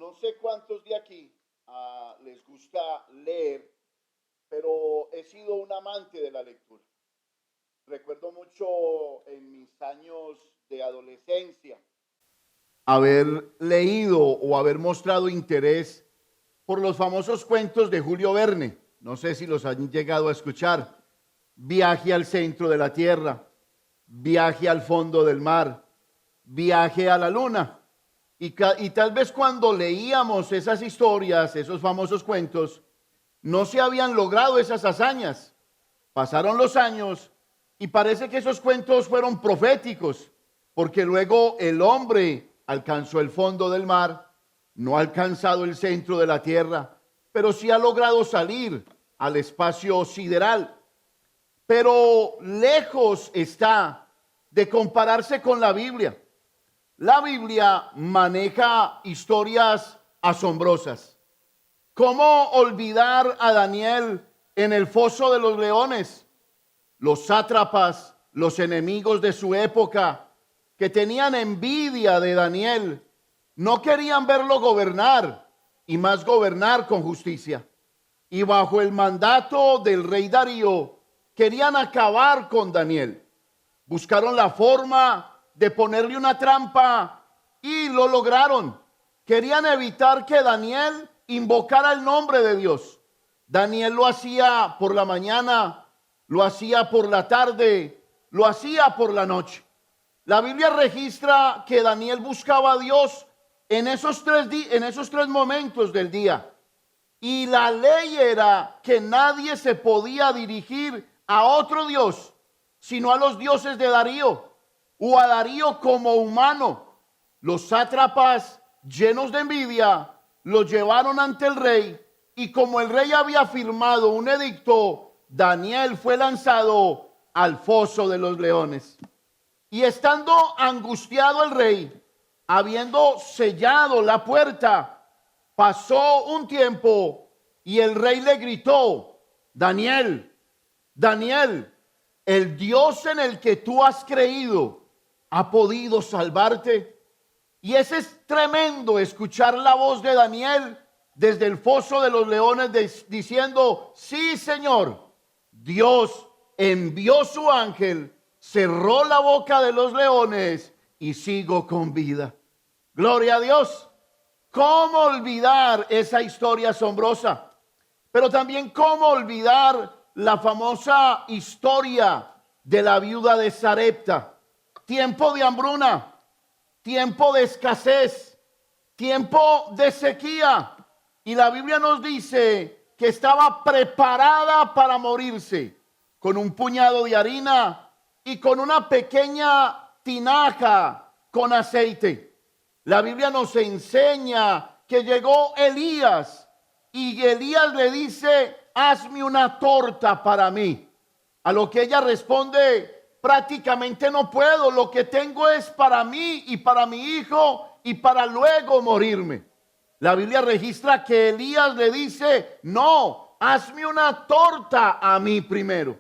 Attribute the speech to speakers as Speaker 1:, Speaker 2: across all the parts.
Speaker 1: No sé cuántos de aquí les gusta leer, pero he sido un amante de la lectura. Recuerdo mucho en mis años de adolescencia haber leído o haber mostrado interés por los famosos cuentos de Julio Verne. No sé si los han llegado a escuchar. Viaje al centro de la Tierra, viaje al fondo del mar, viaje a la luna. Y tal vez cuando leíamos esas historias, esos famosos cuentos, no se habían logrado esas hazañas. Pasaron los años y parece que esos cuentos fueron proféticos, porque luego el hombre alcanzó el fondo del mar, no ha alcanzado el centro de la tierra, pero sí ha logrado salir al espacio sideral. Pero lejos está de compararse con la Biblia. La Biblia maneja historias asombrosas. ¿Cómo olvidar a Daniel en el foso de los leones? Los sátrapas, los enemigos de su época, que tenían envidia de Daniel, no querían verlo gobernar, y más gobernar con justicia. Y bajo el mandato del rey Darío, querían acabar con Daniel. Buscaron la forma de ponerle una trampa y lo lograron. Querían evitar que Daniel invocara el nombre de Dios. Daniel lo hacía por la mañana, lo hacía por la tarde, lo hacía por la noche. La Biblia registra que Daniel buscaba a Dios en esos tres momentos del día. Y la ley era que nadie se podía dirigir a otro Dios, sino a los dioses de Darío, o a Darío como humano. Los sátrapas, llenos de envidia, lo llevaron ante el rey, y como el rey había firmado un edicto, Daniel fue lanzado al foso de los leones. Y estando angustiado el rey, habiendo sellado la puerta, pasó un tiempo y el rey le gritó: Daniel, Daniel, el Dios en el que tú has creído ha podido salvarte. Y ese es tremendo, escuchar la voz de Daniel desde el foso de los leones diciendo: sí, Señor, Dios envió su ángel, cerró la boca de los leones y sigo con vida. Gloria a Dios. ¿Cómo olvidar esa historia asombrosa? Pero también cómo olvidar la famosa historia de la viuda de Sarepta. Tiempo de hambruna, tiempo de escasez, tiempo de sequía. Y la Biblia nos dice que estaba preparada para morirse, con un puñado de harina y con una pequeña tinaja con aceite. La Biblia nos enseña que llegó Elías y Elías le dice: hazme una torta para mí. A lo que ella responde: prácticamente no puedo, lo que tengo es para mí y para mi hijo y para luego morirme. La Biblia registra que Elías le dice: no, hazme una torta a mí primero.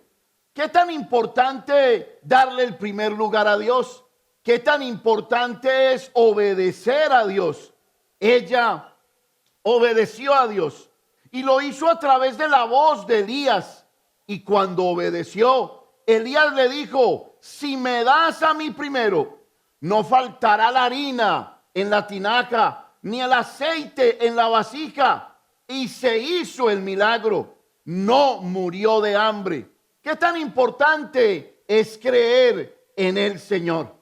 Speaker 1: ¿Qué tan importante darle el primer lugar a Dios? ¿Qué tan importante es obedecer a Dios? Ella obedeció a Dios y lo hizo a través de la voz de Elías. Y cuando obedeció, Elías le dijo: si me das a mí primero, no faltará la harina en la tinaja, ni el aceite en la vasija. Y se hizo el milagro. No murió de hambre. ¿Qué tan importante es creer en el Señor?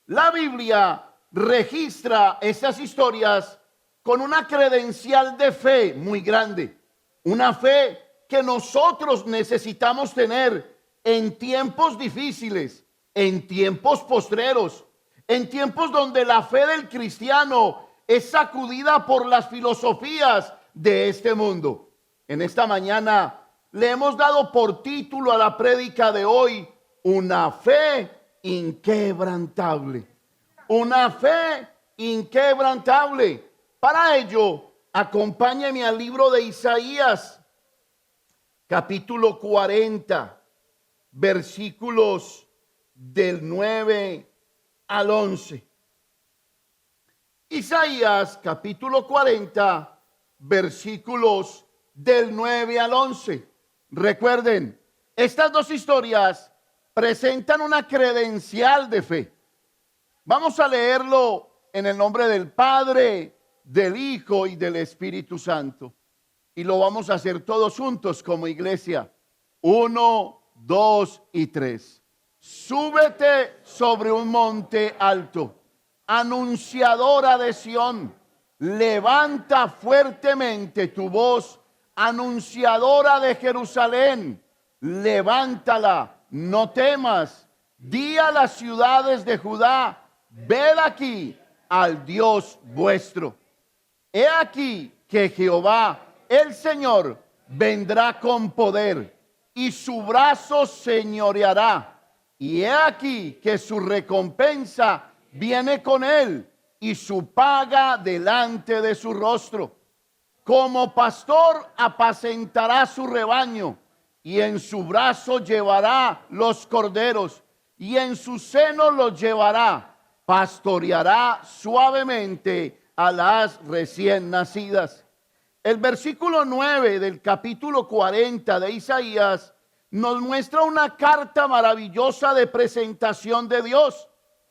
Speaker 1: La Biblia registra esas historias con una credencial de fe muy grande. Una fe que nosotros necesitamos tener en tiempos difíciles, en tiempos postreros, en tiempos donde la fe del cristiano es sacudida por las filosofías de este mundo. En esta mañana le hemos dado por título a la prédica de hoy: una fe inquebrantable. Una fe inquebrantable. Para ello, acompáñeme al libro de Isaías, capítulo 40, versículos del 9 al 11. Isaías capítulo 40, versículos del 9 al 11. Recuerden, estas dos historias presentan una credencial de fe. Vamos a leerlo en el nombre del Padre, del Hijo y del Espíritu Santo. Y lo vamos a hacer todos juntos como iglesia. 1, 2 y 3. Súbete sobre un monte alto, anunciadora de Sión. Levanta fuertemente tu voz, anunciadora de Jerusalén. Levántala, no temas. Di a las ciudades de Judá: ved aquí al Dios vuestro. He aquí que Jehová, el Señor, vendrá con poder y su brazo señoreará. Y he aquí que su recompensa viene con él y su paga delante de su rostro. Como pastor apacentará su rebaño y en su brazo llevará los corderos y en su seno los llevará. Pastoreará suavemente a las recién nacidas. El versículo 9 del capítulo 40 de Isaías nos muestra una carta maravillosa de presentación de Dios.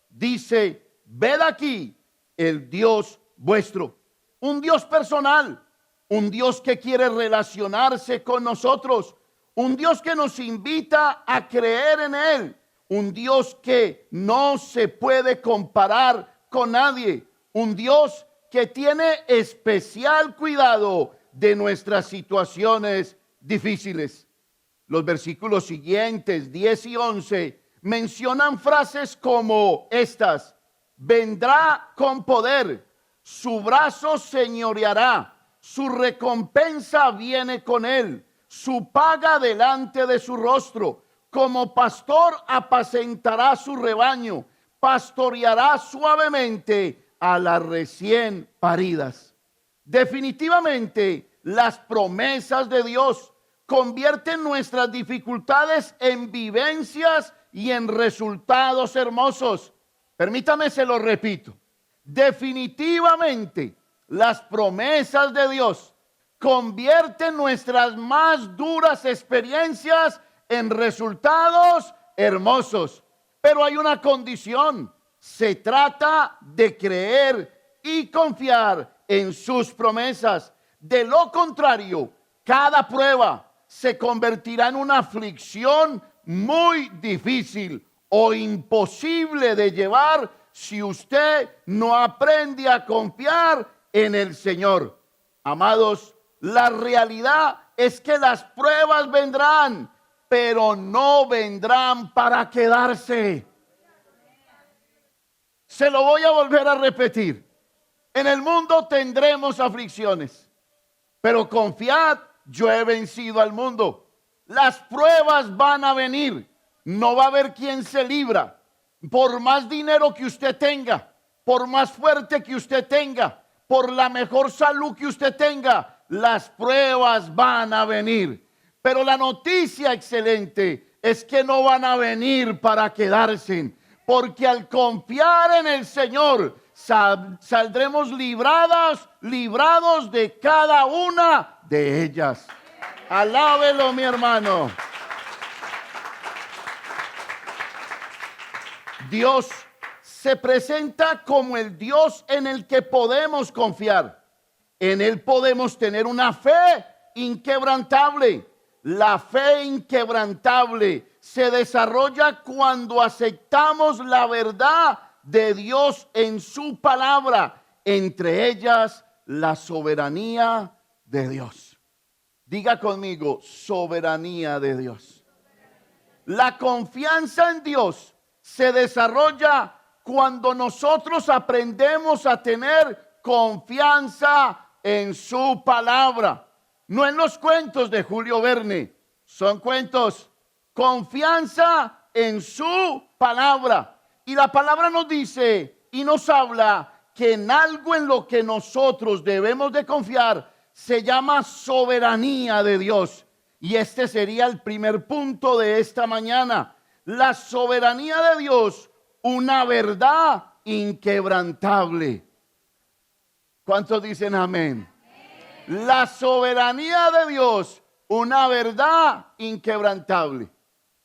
Speaker 1: Dice: ved aquí el Dios vuestro. Un Dios personal, un Dios que quiere relacionarse con nosotros, un Dios que nos invita a creer en Él, un Dios que no se puede comparar con nadie, un Dios que tiene especial cuidado de nuestras situaciones difíciles. Los versículos siguientes, 10 y 11, mencionan frases como estas: vendrá con poder, su brazo señoreará, su recompensa viene con él, su paga delante de su rostro. Como pastor apacentará su rebaño, pastoreará suavemente a las recién paridas. Definitivamente, las promesas de Dios convierten nuestras dificultades en vivencias y en resultados hermosos. Permítame, se lo repito. Definitivamente, las promesas de Dios convierten nuestras más duras experiencias en resultados hermosos. Pero hay una condición: se trata de creer y confiar en sus promesas. De lo contrario, cada prueba se convertirá en una aflicción muy difícil o imposible de llevar si usted no aprende a confiar en el Señor. Amados, la realidad es que las pruebas vendrán, pero no vendrán para quedarse. Se lo voy a volver a repetir. En el mundo tendremos aflicciones, pero confiad, yo he vencido al mundo. Las pruebas van a venir. No va a haber quien se libra. Por más dinero que usted tenga, por más fuerte que usted tenga, por la mejor salud que usted tenga, las pruebas van a venir. Pero la noticia excelente es que no van a venir para quedarse, porque al confiar en el Señor saldremos librados de cada una de ellas. Alábelo, mi hermano. Dios se presenta como el Dios en el que podemos confiar. En Él podemos tener una fe inquebrantable. La fe inquebrantable se desarrolla cuando aceptamos la verdad de Dios en su palabra, entre ellas la soberanía de Dios. Diga conmigo: soberanía de Dios. La confianza en Dios se desarrolla cuando nosotros aprendemos a tener confianza en su palabra. No en los cuentos de Julio Verne, son cuentos. Confianza en su palabra. Y la palabra nos dice y nos habla que en algo en lo que nosotros debemos de confiar se llama soberanía de Dios. Y este sería el primer punto de esta mañana. La soberanía de Dios, una verdad inquebrantable. ¿Cuántos dicen amén? La soberanía de Dios, una verdad inquebrantable.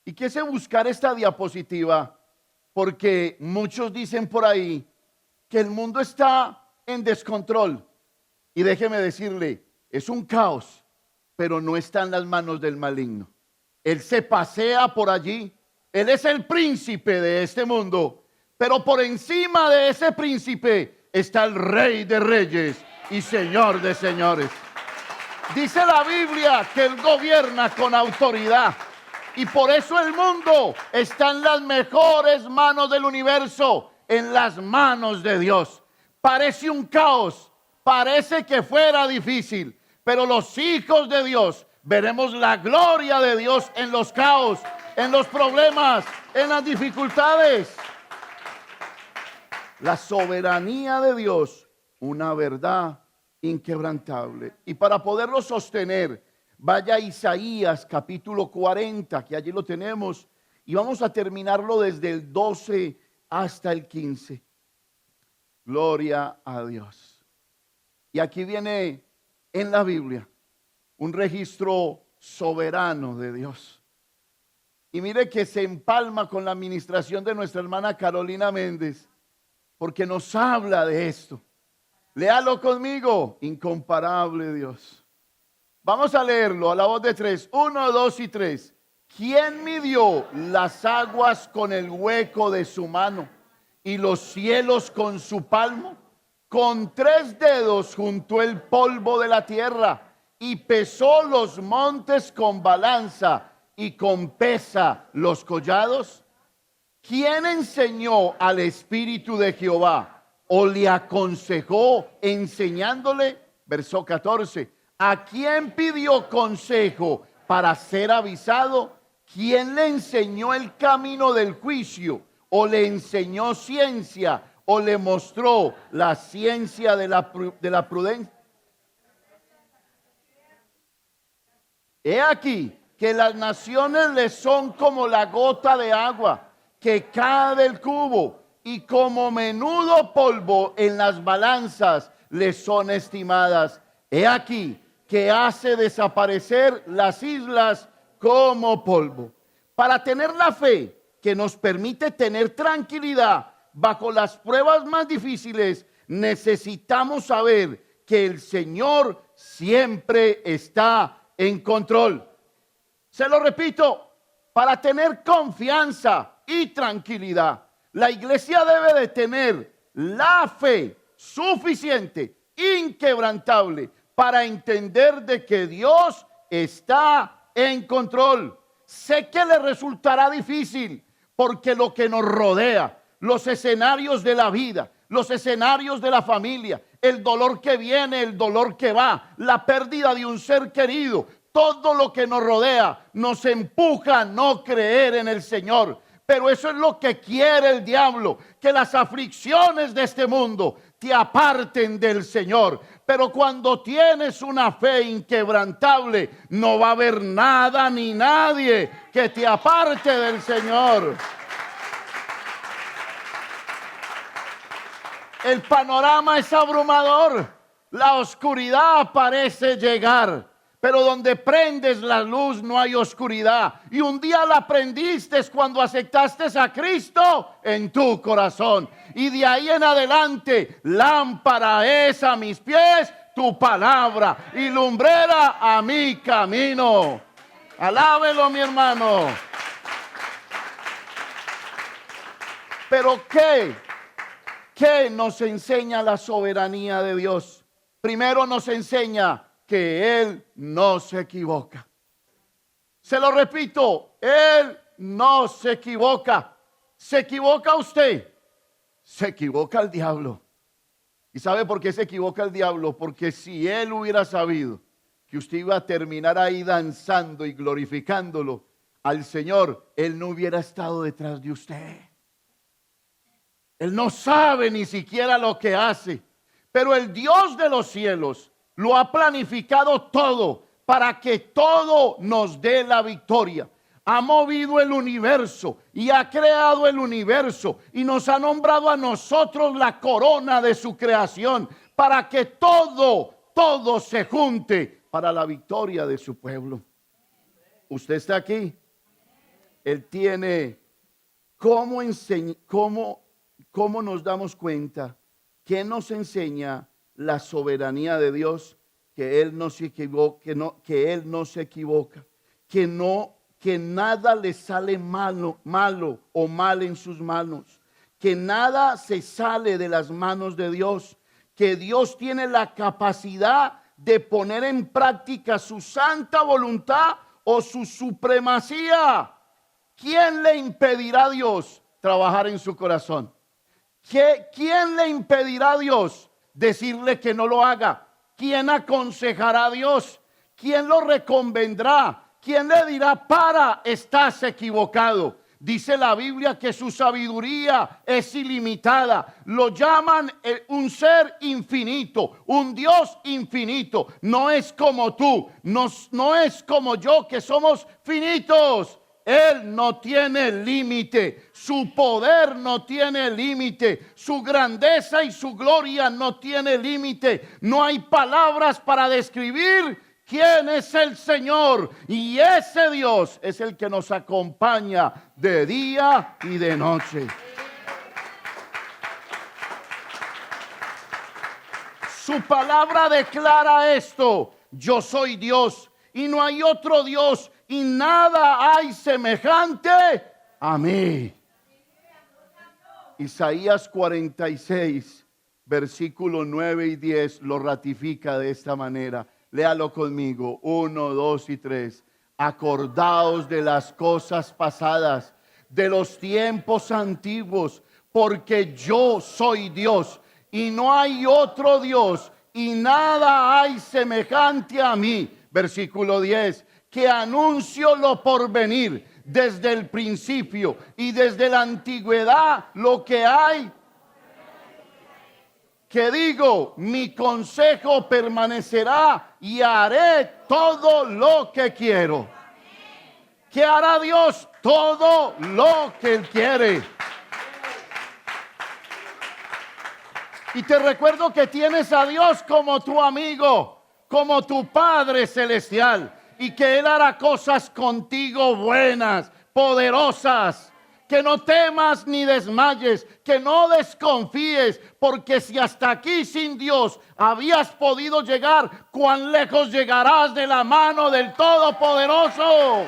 Speaker 1: Y quise buscar esta diapositiva porque muchos dicen por ahí que el mundo está en descontrol. Y déjeme decirle, es un caos, pero no está en las manos del maligno. Él se pasea por allí. Él es el príncipe de este mundo. Pero por encima de ese príncipe está el Rey de Reyes y Señor de Señores. Dice la Biblia que Él gobierna con autoridad. Y por eso el mundo está en las mejores manos del universo, en las manos de Dios. Parece un caos, parece que fuera difícil, pero los hijos de Dios veremos la gloria de Dios en los caos, en los problemas, en las dificultades. La soberanía de Dios, una verdad inquebrantable. Y para poderlo sostener, vaya a Isaías capítulo 40, que allí lo tenemos, y vamos a terminarlo desde el 12 hasta el 15. Gloria a Dios. Y aquí viene en la Biblia un registro soberano de Dios. Y mire que se empalma con la administración de nuestra hermana Carolina Méndez, porque nos habla de esto. Léalo conmigo, incomparable Dios. Vamos a leerlo a la voz de 3, 1, 2 y 3. ¿Quién midió las aguas con el hueco de su mano y los cielos con su palmo? Con 3 dedos juntó el polvo de la tierra y pesó los montes con balanza y con pesa los collados. ¿Quién enseñó al Espíritu de Jehová o le aconsejó enseñándole? Verso 14. ¿A quién pidió consejo para ser avisado? ¿Quién le enseñó el camino del juicio o le enseñó ciencia o le mostró la ciencia de la prudencia? He aquí que las naciones le son como la gota de agua que cae del cubo, y como menudo polvo en las balanzas le son estimadas. He aquí que hace desaparecer las islas como polvo. Para tener la fe que nos permite tener tranquilidad bajo las pruebas más difíciles, necesitamos saber que el Señor siempre está en control. Se lo repito, para tener confianza y tranquilidad, la iglesia debe de tener la fe suficiente, inquebrantable, para entender de que Dios está en control. Sé que le resultará difícil porque lo que nos rodea, los escenarios de la vida, los escenarios de la familia, el dolor que viene, el dolor que va, la pérdida de un ser querido, todo lo que nos rodea nos empuja a no creer en el Señor. Pero eso es lo que quiere el diablo, que las aflicciones de este mundo te aparten del Señor. Pero cuando tienes una fe inquebrantable, no va a haber nada ni nadie que te aparte del Señor. El panorama es abrumador, la oscuridad parece llegar, pero donde prendes la luz no hay oscuridad. Y un día la prendiste cuando aceptaste a Cristo en tu corazón. Y de ahí en adelante, lámpara es a mis pies tu palabra y lumbrera a mi camino. Alábelo, mi hermano. Pero ¿qué nos enseña la soberanía de Dios? Primero nos enseña que Él no se equivoca. Se lo repito, Él no se equivoca. ¿Se equivoca usted? Se equivoca el diablo. ¿Y sabe por qué se equivoca el diablo? Porque si Él hubiera sabido que usted iba a terminar ahí danzando y glorificándolo al Señor, Él no hubiera estado detrás de usted. Él no sabe ni siquiera lo que hace. Pero el Dios de los cielos lo ha planificado todo para que todo nos dé la victoria.
Speaker 2: ha movido el universo y ha creado el universo y nos ha nombrado a nosotros la corona de su creación para que todo se junte para la victoria de su pueblo. ¿Usted está aquí? Él tiene cómo nos damos cuenta que nos enseña la soberanía de Dios, que Él no se equivoca, que nada le sale malo o mal en sus manos, que nada se sale de las manos de Dios, que Dios tiene la capacidad de poner en práctica su santa voluntad o su supremacía. ¿Quién le impedirá a Dios trabajar en su corazón? ¿Quién le impedirá a Dios decirle que no lo haga? ¿Quién aconsejará a Dios? ¿Quién lo reconvendrá? ¿Quién le dirá, estás equivocado? Dice la Biblia que su sabiduría es ilimitada. Lo llaman un ser infinito, un Dios infinito. No es como tú, no es como yo, que somos finitos. Él no tiene límite, su poder no tiene límite, su grandeza y su gloria no tiene límite. No hay palabras para describir quién es el Señor, y ese Dios es el que nos acompaña de día y de noche. Su palabra declara esto: yo soy Dios y no hay otro Dios, y nada hay semejante a mí. Isaías 46, versículos 9 y 10 lo ratifica de esta manera. Léalo conmigo, 1, 2 y 3. Acordaos de las cosas pasadas, de los tiempos antiguos, porque yo soy Dios y no hay otro Dios, y nada hay semejante a mí. Versículo 10. Que anuncio lo porvenir desde el principio y desde la antigüedad lo que hay. Que digo, mi consejo permanecerá y haré todo lo que quiero. ¿Qué hará Dios? Todo lo que Él quiere. Y te recuerdo que tienes a Dios como tu amigo, como tu Padre celestial, y que Él hará cosas contigo buenas, poderosas. Que no temas ni desmayes, que no desconfíes, porque si hasta aquí sin Dios habías podido llegar, cuán lejos llegarás de la mano del Todopoderoso.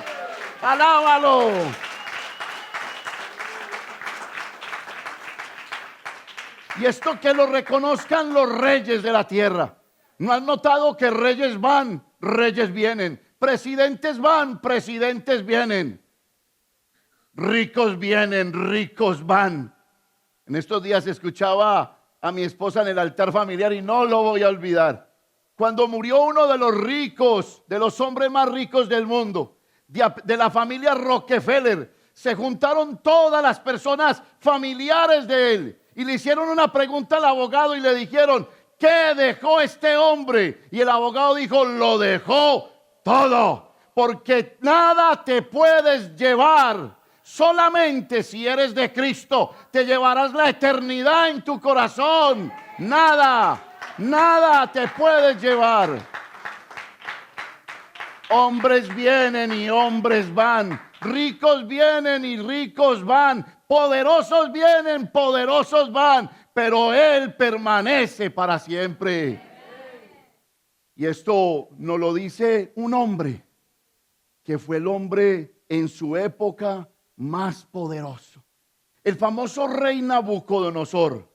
Speaker 2: Alábalo. Y esto que lo reconozcan los reyes de la tierra. ¿No has notado que reyes van, reyes vienen? Presidentes van, presidentes vienen. Ricos vienen, ricos van. En estos días escuchaba a mi esposa en el altar familiar y no lo voy a olvidar. Cuando murió uno de los ricos, de los hombres más ricos del mundo, de la familia Rockefeller, se juntaron todas las personas familiares de él y le hicieron una pregunta al abogado y le dijeron, ¿qué dejó este hombre? Y el abogado dijo, lo dejó todo, porque nada te puedes llevar. Solamente si eres de Cristo te llevarás la eternidad en tu corazón. Nada te puedes llevar. Hombres vienen y hombres van. Ricos vienen y ricos van. Poderosos vienen, poderosos van. Pero Él permanece para siempre. Y esto nos lo dice un hombre que fue el hombre en su época más poderoso. El famoso rey Nabucodonosor,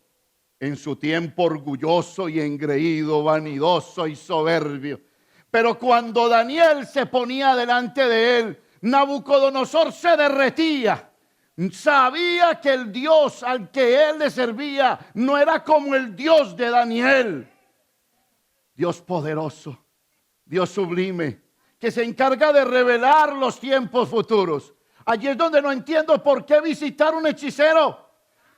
Speaker 2: en su tiempo orgulloso y engreído, vanidoso y soberbio. Pero cuando Daniel se ponía delante de él, Nabucodonosor se derretía. Sabía que el Dios al que él le servía no era como el Dios de Daniel. Dios poderoso, Dios sublime, que se encarga de revelar los tiempos futuros. Allí es donde no entiendo por qué visitar un hechicero,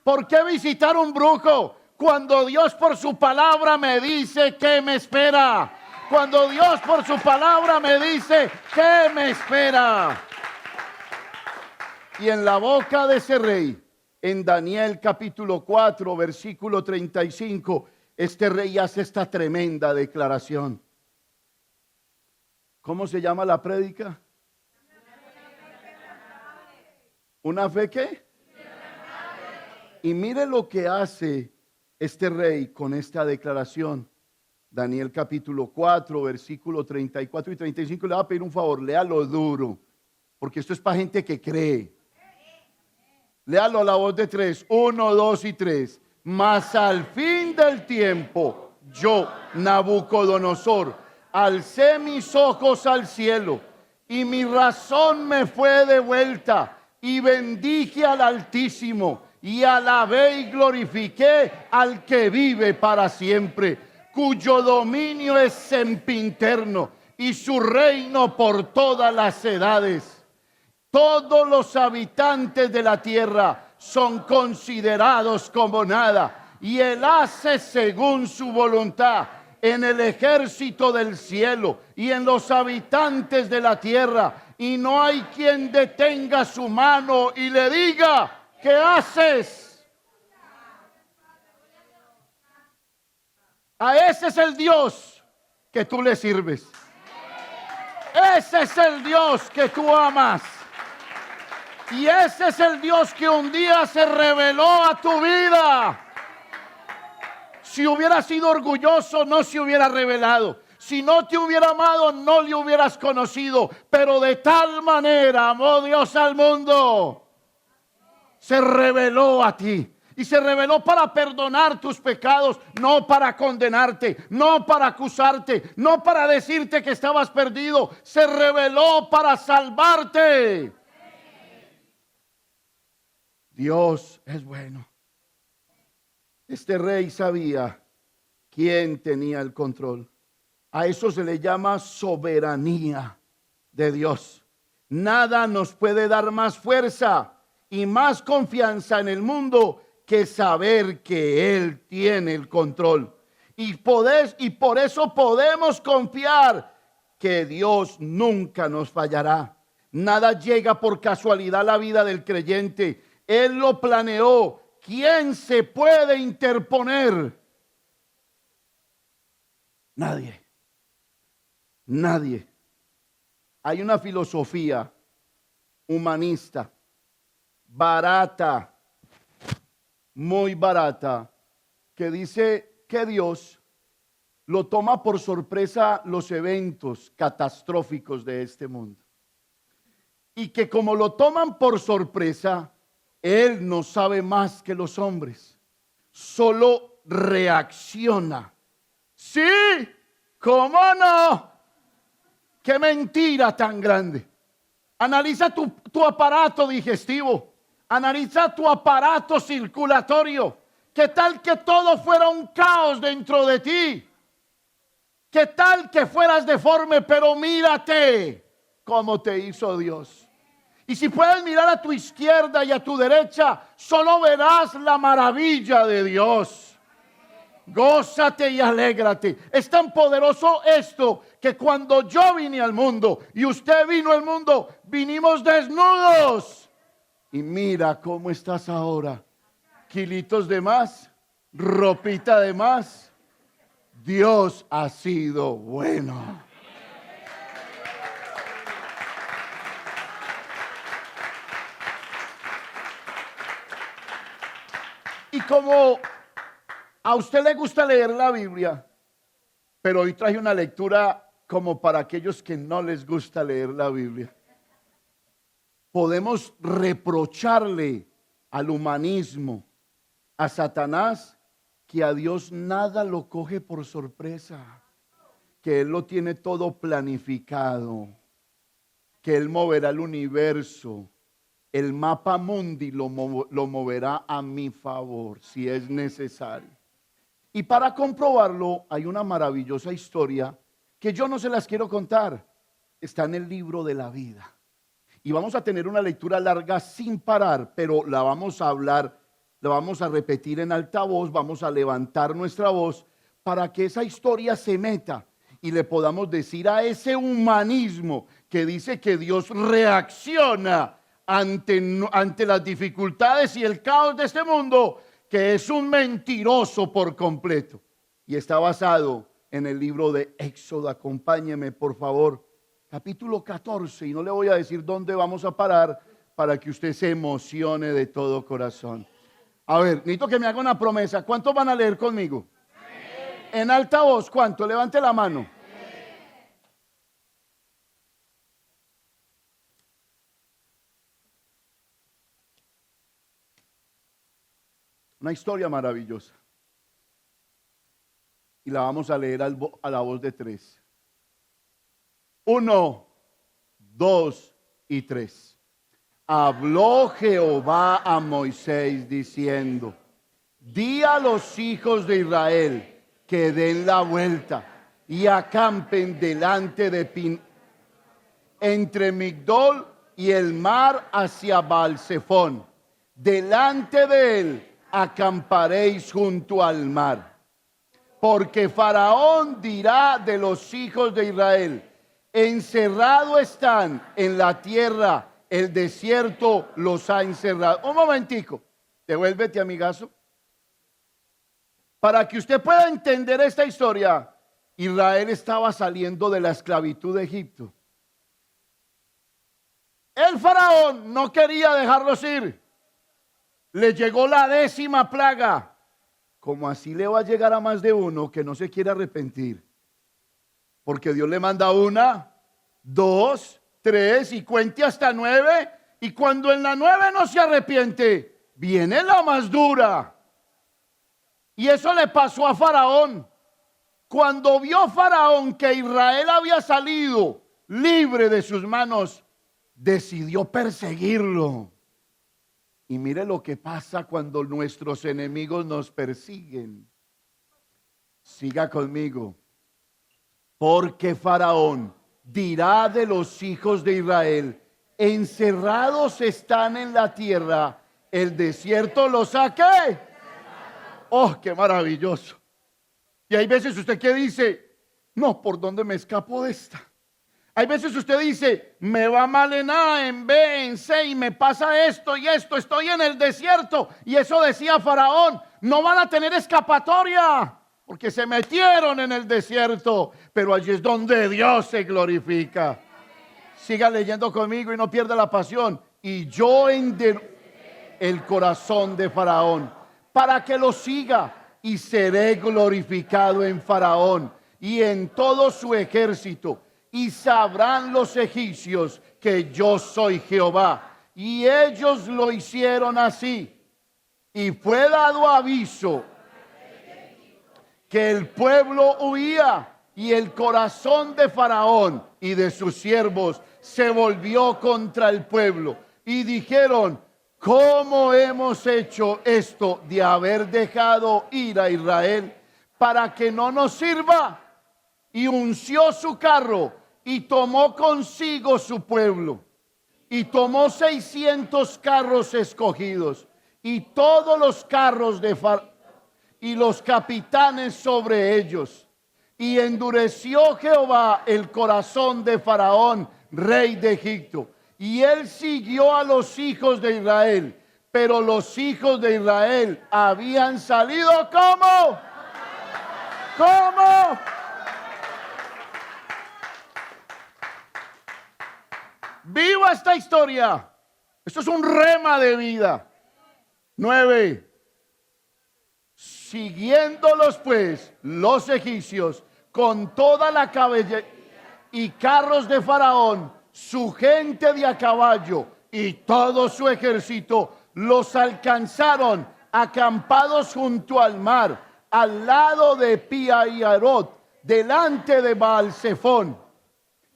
Speaker 2: por qué visitar un brujo, cuando Dios por su palabra me dice que me espera. Cuando Dios por su palabra me dice que me espera. Y en la boca de ese rey, en Daniel capítulo 4, versículo 35, este rey hace esta tremenda declaración. ¿Cómo se llama la prédica? ¿Una fe qué? Y mire lo que hace este rey con esta declaración. Daniel capítulo 4, versículo 34 y 35. Le voy a pedir un favor, léalo duro, porque esto es para gente que cree. Léalo a la voz de 3, 1, 2 y 3. Mas al fin del tiempo, yo, Nabucodonosor, alcé mis ojos al cielo y mi razón me fue devuelta y bendije al Altísimo y alabé y glorifiqué al que vive para siempre, cuyo dominio es sempiterno y su reino por todas las edades. Todos los habitantes de la tierra son considerados como nada, y él hace según su voluntad en el ejército del cielo y en los habitantes de la tierra, y no hay quien detenga su mano y le diga: ¿qué haces? A ese es el Dios que tú le sirves. Ese es el Dios que tú amas. Y ese es el Dios que un día se reveló a tu vida. Si hubiera sido orgulloso, no se hubiera revelado. Si no te hubiera amado, no le hubieras conocido. Pero de tal manera amó Dios al mundo, se reveló a ti. Y se reveló para perdonar tus pecados, no para condenarte, no para acusarte, no para decirte que estabas perdido. Se reveló para salvarte. Dios es bueno. Este rey sabía quién tenía el control. A eso se le llama soberanía de Dios. Nada nos puede dar más fuerza y más confianza en el mundo que saber que Él tiene el control. Y por eso podemos confiar que Dios nunca nos fallará. Nada llega por casualidad a la vida del creyente. Él lo planeó. ¿Quién se puede interponer? Nadie. Nadie. Hay una filosofía humanista barata, muy barata, que dice que Dios lo toma por sorpresa los eventos catastróficos de este mundo. Y que como lo toman por sorpresa, Él no sabe más que los hombres, solo reacciona. Sí, ¿cómo no? Qué mentira tan grande. Analiza tu aparato digestivo, analiza tu aparato circulatorio. ¿Qué tal que todo fuera un caos dentro de ti? ¿Qué tal que fueras deforme? Pero mírate cómo te hizo Dios. Y si puedes mirar a tu izquierda y a tu derecha, solo verás la maravilla de Dios. Gózate y alégrate. Es tan poderoso esto que cuando yo vine al mundo y usted vino al mundo, vinimos desnudos. Y mira cómo estás ahora. Kilitos de más, ropita de más. Dios ha sido bueno. Y como a usted le gusta leer la Biblia, pero hoy traje una lectura como para aquellos que no les gusta leer la Biblia. Podemos reprocharle al humanismo, a Satanás, que a Dios nada lo coge por sorpresa, que Él lo tiene todo planificado, que Él moverá el universo. El mapa mundi lo moverá a mi favor si es necesario. Y para comprobarlo hay una maravillosa historia que yo no se las quiero contar. Está en el libro de la vida. Y vamos a tener una lectura larga sin parar, pero la vamos a hablar, la vamos a repetir en altavoz, vamos a levantar nuestra voz para que esa historia se meta y le podamos decir a ese humanismo que dice que Dios reacciona ante las dificultades y el caos de este mundo, que es un mentiroso por completo. Y está basado en el libro de Éxodo. Acompáñeme, por favor, capítulo 14, y no le voy a decir dónde vamos a parar para que usted se emocione de todo corazón. A ver, necesito que me haga una promesa. ¿Cuántos van a leer conmigo? En alta voz, ¿cuánto? Levante la mano. Una historia maravillosa. Y la vamos a leer a la voz de 3. 1, 2 y 3. Habló Jehová a Moisés diciendo: di a los hijos de Israel que den la vuelta y acampen delante de entre Migdol y el mar hacia Baal-Zephón. Delante de él acamparéis junto al mar. Porque Faraón dirá de los hijos de Israel: encerrados están en la tierra, el desierto los ha encerrado. Un momentico, devuélvete, amigazo. Para que usted pueda entender esta historia, Israel estaba saliendo de la esclavitud de Egipto. El faraón no quería dejarlos ir. Le llegó la 10ª plaga. Como así le va a llegar a más de uno que no se quiere arrepentir. Porque Dios le manda 1, 2, 3 y cuente hasta 9. Y cuando en la 9 no se arrepiente, viene la más dura. Y eso le pasó a Faraón. Cuando vio Faraón que Israel había salido libre de sus manos, decidió perseguirlo. Y mire lo que pasa cuando nuestros enemigos nos persiguen. Siga conmigo. Porque Faraón dirá de los hijos de Israel: encerrados están en la tierra, el desierto los saque. Oh, qué maravilloso. Y hay veces usted que dice: no, ¿por dónde me escapo de esta? Hay veces usted dice: me va mal en A, en B, en C y me pasa esto y esto, estoy en el desierto. Y eso decía Faraón: no van a tener escapatoria porque se metieron en el desierto. Pero allí es donde Dios se glorifica. Siga leyendo conmigo y no pierda la pasión. Y yo el corazón de Faraón para que lo siga, y seré glorificado en Faraón y en todo su ejército. Y sabrán los egipcios que yo soy Jehová. Y ellos lo hicieron así. Y fue dado aviso que el pueblo huía, y el corazón de Faraón y de sus siervos se volvió contra el pueblo. Y dijeron: ¿cómo hemos hecho esto de haber dejado ir a Israel para que no nos sirva? Y unció su carro y tomó consigo su pueblo. Y tomó 600 carros escogidos y todos los carros de Faraón y los capitanes sobre ellos. Y endureció Jehová el corazón de Faraón, rey de Egipto. Y él siguió a los hijos de Israel. Pero los hijos de Israel habían salido ¿cómo? ¿Cómo? Viva esta historia. Esto es un rema de vida. 9. Siguiéndolos pues los egipcios con toda la caballería y carros de Faraón, su gente de a caballo y todo su ejército, los alcanzaron acampados junto al mar, al lado de Pi-Hahirot, delante de Baal-Zephón.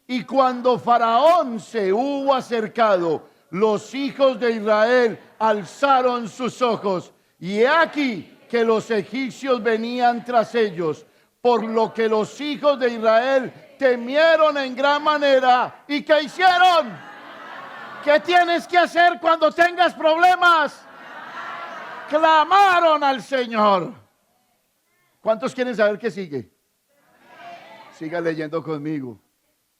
Speaker 2: Y cuando Faraón se hubo acercado, los hijos de Israel alzaron sus ojos, y he aquí que los egipcios venían tras ellos, por lo que los hijos de Israel temieron en gran manera. ¿Y qué hicieron? ¿Qué tienes que hacer cuando tengas problemas? Clamaron al Señor. ¿Cuántos quieren saber qué sigue? Siga leyendo conmigo.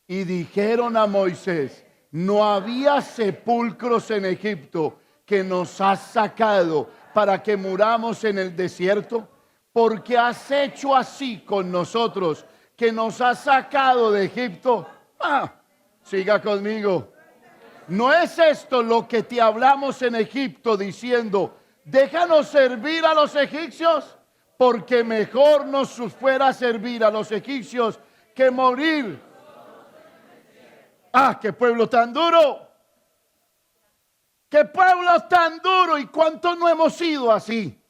Speaker 2: Y dijeron a Moisés: no había sepulcros en Egipto que nos has sacado para que muramos en el desierto. Porque has hecho así con nosotros, que nos has sacado de Egipto. Siga conmigo. ¿No es esto lo que te hablamos en Egipto diciendo, déjanos servir a los egipcios? Porque mejor nos fuera servir a los egipcios que morir. ¡Qué pueblo tan duro! ¡Qué pueblo tan duro! ¿Y cuántos no hemos sido así?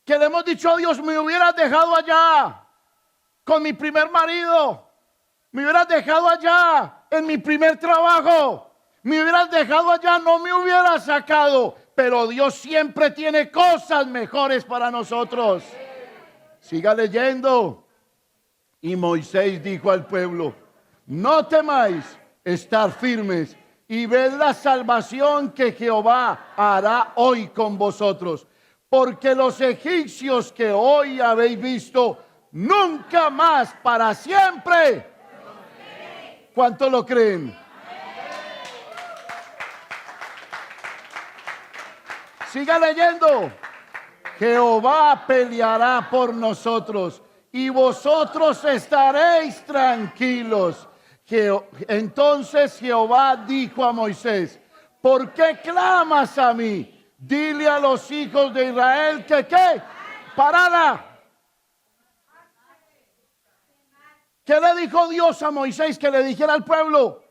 Speaker 2: Que le hemos dicho a Dios, me hubieras dejado allá con mi primer marido, me hubieras dejado allá en mi primer trabajo, me hubieras dejado allá, no me hubieras sacado. Pero Dios siempre tiene cosas mejores para nosotros. Siga leyendo. Y Moisés dijo al pueblo, no temáis, estar firmes y ved la salvación que Jehová hará hoy con vosotros. Porque los egipcios que hoy habéis visto, nunca más, para siempre. ¿Cuántos lo creen? Siga leyendo. Jehová peleará por nosotros y vosotros estaréis tranquilos. Entonces Jehová dijo a Moisés, ¿por qué clamas a mí? Dile a los hijos de Israel que ¿qué? Parada. ¿Qué le dijo Dios a Moisés que le dijera al pueblo?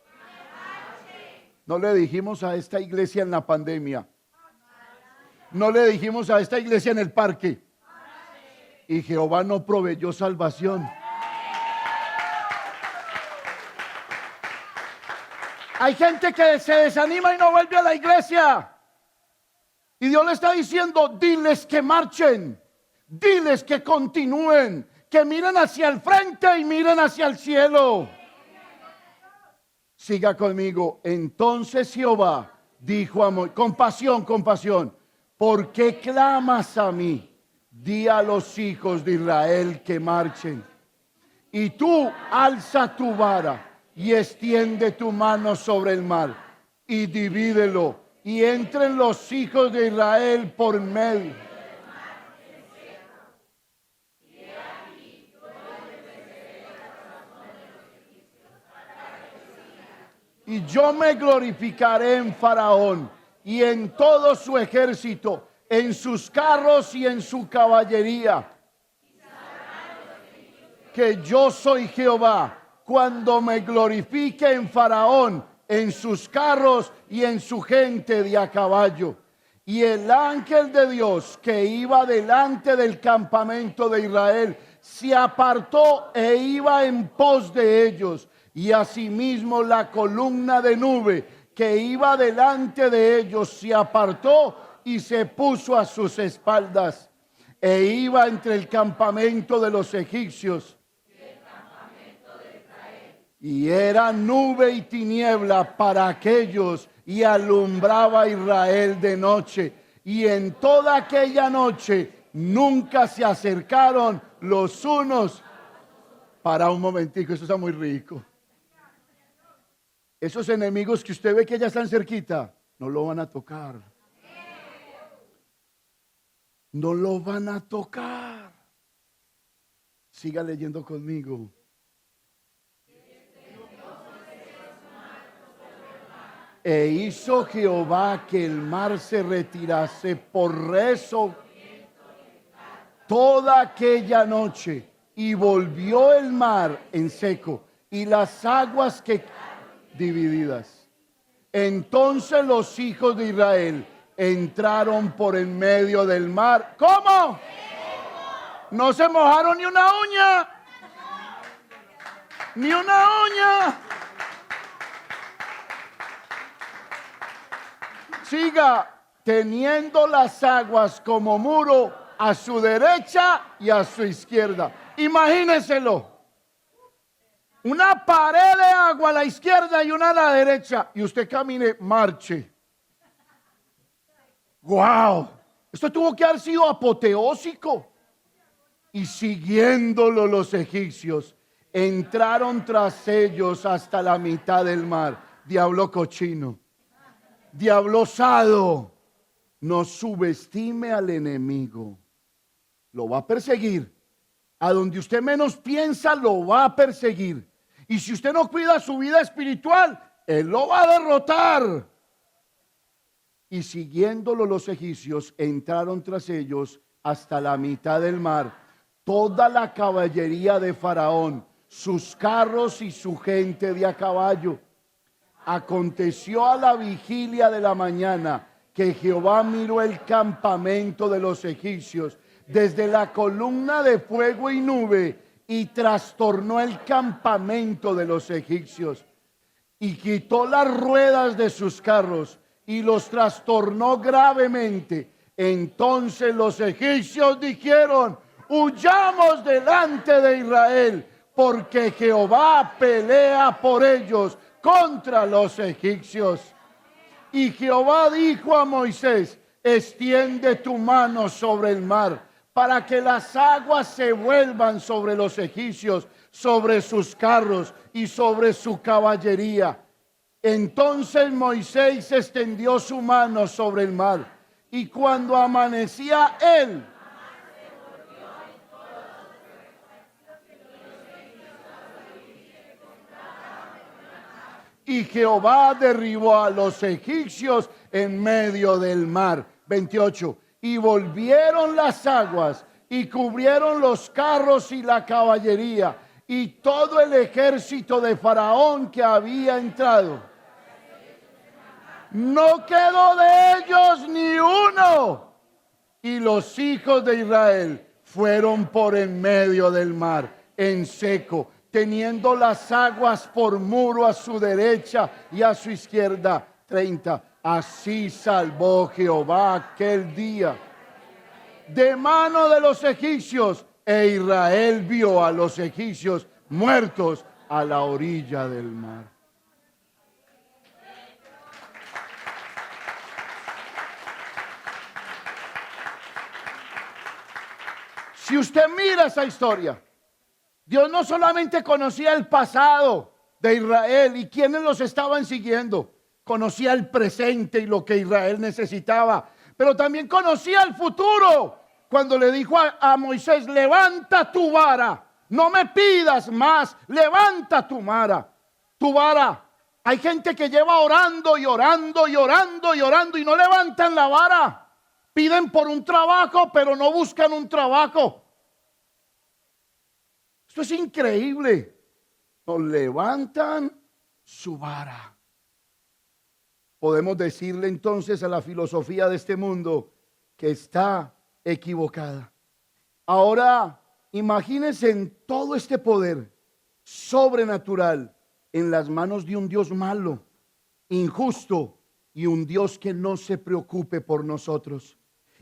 Speaker 2: No le dijimos a esta iglesia en la pandemia. No le dijimos a esta iglesia en el parque. Y Jehová no proveyó salvación. Hay gente que se desanima y no vuelve a la iglesia. Y Dios le está diciendo, diles que marchen, diles que continúen, que miren hacia el frente y miren hacia el cielo. Siga conmigo. Entonces Jehová dijo a Moisés, compasión, ¿por qué clamas a mí? Di a los hijos de Israel que marchen. Y tú alza tu vara y extiende tu mano sobre el mar y divídelo. Y entren los hijos de Israel por medio. Y yo me glorificaré en Faraón y en todo su ejército, en sus carros y en su caballería. Que yo soy Jehová cuando me glorifique en Faraón, en sus carros y en su gente de a caballo. Y el ángel de Dios que iba delante del campamento de Israel se apartó e iba en pos de ellos. Y asimismo la columna de nube que iba delante de ellos se apartó y se puso a sus espaldas. E iba entre el campamento de los egipcios. Y era nube y tiniebla para aquellos, y alumbraba a Israel de noche. Y en toda aquella noche nunca se acercaron los unos. Para un momentico, eso está muy rico. Esos enemigos que usted ve que ya están cerquita, no lo van a tocar. No lo van a tocar. Siga leyendo conmigo. E hizo Jehová que el mar se retirase por rezo toda aquella noche, y volvió el mar en seco, y las aguas que divididas. Entonces los hijos de Israel entraron por en medio del mar. ¿Cómo? No se mojaron ni una uña. Ni una uña. Siga teniendo las aguas como muro a su derecha y a su izquierda. Imagínenselo. Una pared de agua a la izquierda y una a la derecha. Y usted camine, marche. ¡Wow! Esto tuvo que haber sido apoteósico. Y siguiéndolo los egipcios, entraron tras ellos hasta la mitad del mar, diablo cochino, diablo osado. No subestime al enemigo. Lo va a perseguir. A donde usted menos piensa, lo va a perseguir. Y si usted no cuida su vida espiritual, él lo va a derrotar. Y siguiéndolo los egipcios, entraron tras ellos hasta la mitad del mar. Toda la caballería de Faraón, sus carros y su gente de a caballo. Aconteció a la vigilia de la mañana que Jehová miró el campamento de los egipcios desde la columna de fuego y nube y trastornó el campamento de los egipcios y quitó las ruedas de sus carros y los trastornó gravemente. Entonces los egipcios dijeron: huyamos delante de Israel, porque Jehová pelea por ellos contra los egipcios. Y Jehová dijo a Moisés: extiende tu mano sobre el mar, para que las aguas se vuelvan sobre los egipcios, sobre sus carros y sobre su caballería. Entonces Moisés extendió su mano sobre el mar, y cuando amanecía él, y Jehová derribó a los egipcios en medio del mar. 28. Y volvieron las aguas y cubrieron los carros y la caballería y todo el ejército de Faraón que había entrado. No quedó de ellos ni uno. Y los hijos de Israel fueron por en medio del mar en seco, teniendo las aguas por muro a su derecha y a su izquierda. 30. Así salvó Jehová aquel día de mano de los egipcios, e Israel vio a los egipcios muertos a la orilla del mar. Si usted mira esa historia, Dios no solamente conocía el pasado de Israel y quienes los estaban siguiendo, conocía el presente y lo que Israel necesitaba, pero también conocía el futuro. Cuando le dijo a Moisés: levanta tu vara, no me pidas más, levanta tu vara, tu vara. Hay gente que lleva orando y orando y orando y orando y no levantan la vara. Piden por un trabajo, pero no buscan un trabajo. Esto es increíble. No levantan su vara. Podemos decirle entonces a la filosofía de este mundo que está equivocada. Ahora, imagínense en todo este poder sobrenatural en las manos de un Dios malo, injusto y un Dios que no se preocupe por nosotros.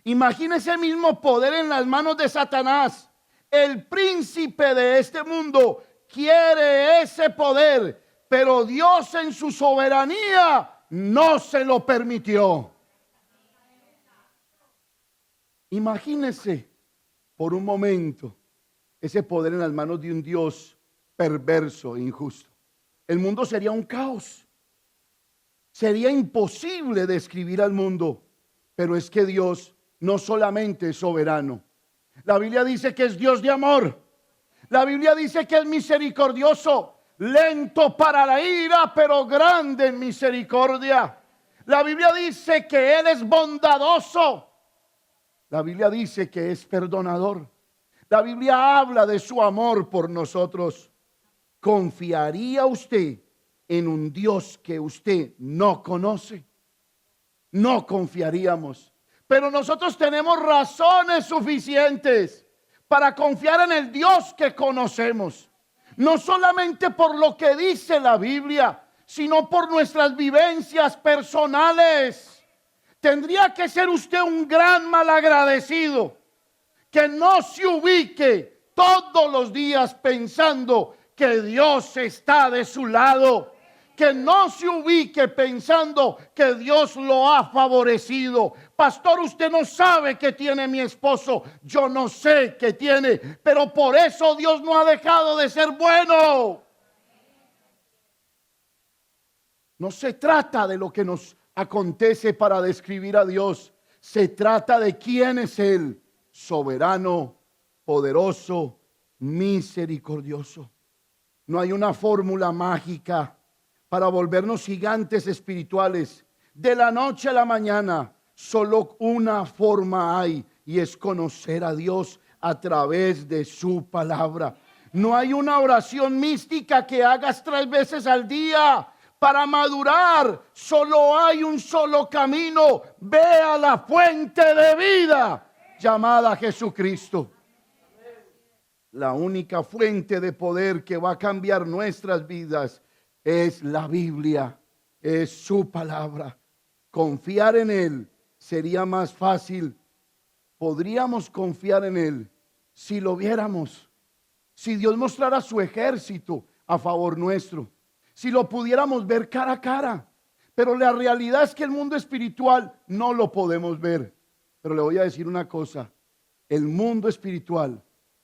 Speaker 2: Imagínense el mismo poder en las manos de Satanás. El príncipe de este mundo quiere ese poder, pero Dios en su soberanía no se lo permitió. Imagínese por un momento ese poder en las manos de un Dios perverso e injusto. El mundo sería un caos. Sería imposible describir al mundo, pero es que Dios no solamente es soberano. La Biblia dice que es Dios de amor. La Biblia dice que es misericordioso, lento para la ira, pero grande en misericordia. La Biblia dice que Él es bondadoso. La Biblia dice que es perdonador. La Biblia habla de su amor por nosotros. ¿Confiaría usted en un Dios que usted no conoce? No confiaríamos. Pero nosotros tenemos razones suficientes para confiar en el Dios que conocemos. No solamente por lo que dice la Biblia, sino por nuestras vivencias personales. Tendría que ser usted un gran malagradecido que no se ubique todos los días pensando que Dios está de su lado, que no se ubique pensando que Dios lo ha favorecido. Pastor, usted no sabe que tiene mi esposo, yo no sé qué tiene, pero por eso Dios no ha dejado de ser bueno. No se trata de lo que nos acontece para describir a Dios. Se trata de quién es Él, soberano, poderoso, misericordioso. No hay una fórmula mágica para volvernos gigantes espirituales. De la noche a la mañana, solo una forma hay, y es conocer a Dios a través de su palabra. No hay una oración mística que hagas 3 veces al día para madurar. Solo hay un solo camino. Ve a la fuente de vida llamada Jesucristo. La única fuente de poder que va a cambiar nuestras vidas es la Biblia, es su palabra. Confiar en Él sería más fácil. Podríamos confiar en Él si lo viéramos. Si Dios mostrara su ejército a favor nuestro. Si lo pudiéramos ver cara a cara. Pero la realidad es que el mundo espiritual no lo podemos ver. Pero le voy a decir una cosa. El mundo espiritual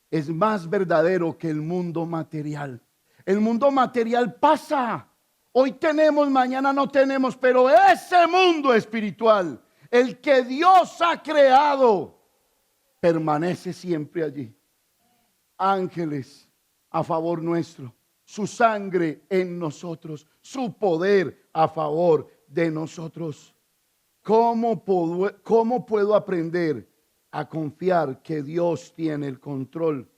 Speaker 2: es más verdadero que el mundo material. El mundo material pasa. Hoy tenemos, mañana no tenemos. Pero ese mundo espiritual, el que Dios ha creado, permanece siempre allí. Ángeles a favor nuestro, su sangre en nosotros, su poder a favor de nosotros. ¿Cómo puedo aprender a confiar que Dios tiene el control?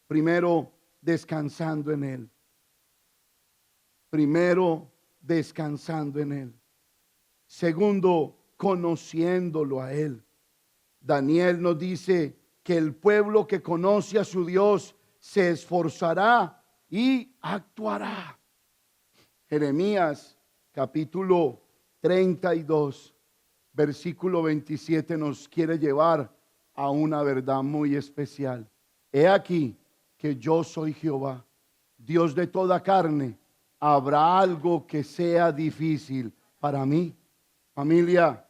Speaker 2: Primero, descansando en Él. Primero, descansando en Él. Segundo, conociéndolo a Él. Daniel nos dice que el pueblo que conoce a su Dios se esforzará y actuará. Jeremías capítulo 32, versículo 27 nos quiere llevar a una verdad muy especial. He aquí que yo soy Jehová, Dios de toda carne. ¿Habrá algo que sea difícil para mí? Familia,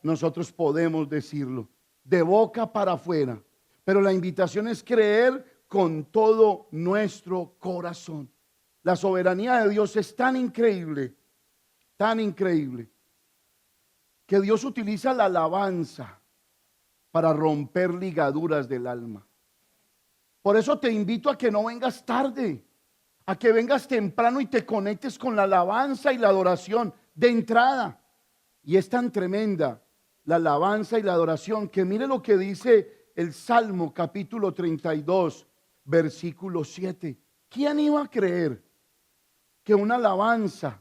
Speaker 2: nosotros podemos decirlo de boca para afuera, pero la invitación es creer con todo nuestro corazón. La soberanía de Dios es tan increíble, que Dios utiliza la alabanza para romper ligaduras del alma. Por eso te invito a que no vengas tarde, a que vengas temprano y te conectes con la alabanza y la adoración de entrada. Y es tan tremenda la alabanza y la adoración que mire lo que dice el Salmo capítulo 32, versículo 7. ¿Quién iba a creer que una alabanza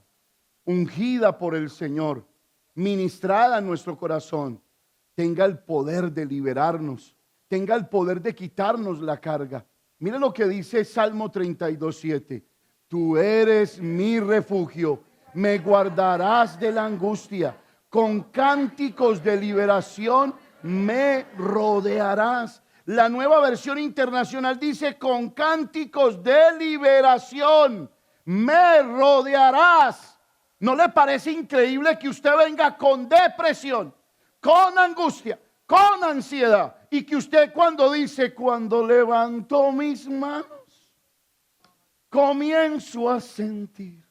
Speaker 2: ungida por el Señor, ministrada en nuestro corazón, tenga el poder de liberarnos, tenga el poder de quitarnos la carga? Mire lo que dice Salmo 32, 7. Tú eres mi refugio, me guardarás de la angustia, con cánticos de liberación me rodearás. La Nueva Versión Internacional dice: con cánticos de liberación me rodearás. ¿No le parece increíble que usted venga con depresión, con angustia, con ansiedad, y que usted cuando dice: cuando levanto mis manos, comienzo a sentir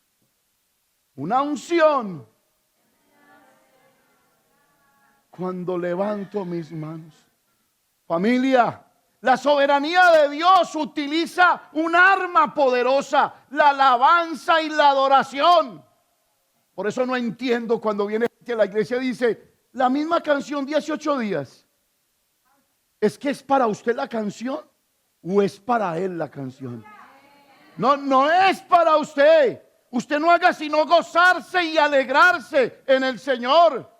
Speaker 2: una unción? Cuando levanto mis manos. Familia, la soberanía de Dios utiliza un arma poderosa, la alabanza y la adoración. Por eso no entiendo cuando viene gente a la iglesia y dice: la misma canción 18 días. ¿Es que es para usted la canción o es para él la canción? No es para usted. Usted no haga sino gozarse y alegrarse en el Señor.